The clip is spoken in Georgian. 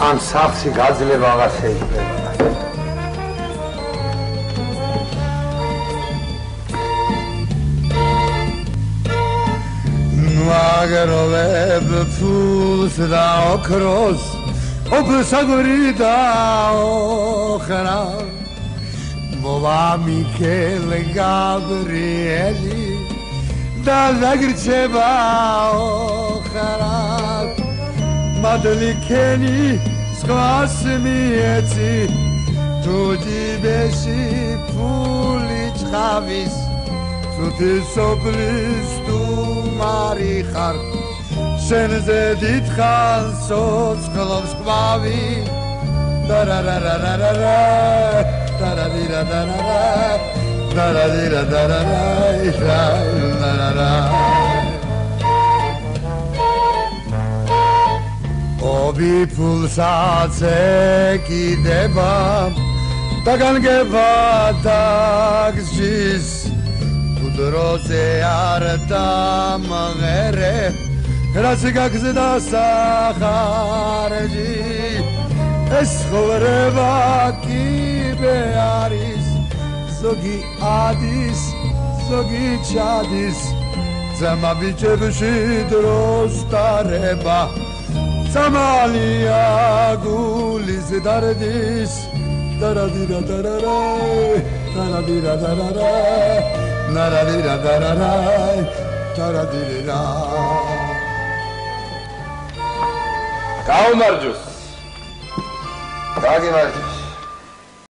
ამ სახლში გაძლება აღარ შეიძლება. მაგროვებ ფულს და ოქროს ოფსაგური და ოხრა მოვა მიქელ გაბრიელი და ზაგრჩება ოხრა მადლიქენი სხვას მიეცი თუ ჯიბეში ფული ჭყავის ცუდი სოფლის თუ მარიხარ შენზე დიდხანს ცოცხლობს ყვავი დარარარარარა დარადირადარარა დარადირადარარა ობი ფულსაც ეკიდება და განგება დაგზის დროზე არ დამღერე რაც გაგზდა სახარჯი ეს ხოვრება კიბე არის ზოგი ადის ზოგი ჩადის ძმა ბიჭებში დროს დარება სამალია გულის დარდის დარადირადარარა დარადირადარარა ნარადირადარარა დარადირა გაუმარჯოს გაგიმარჯოს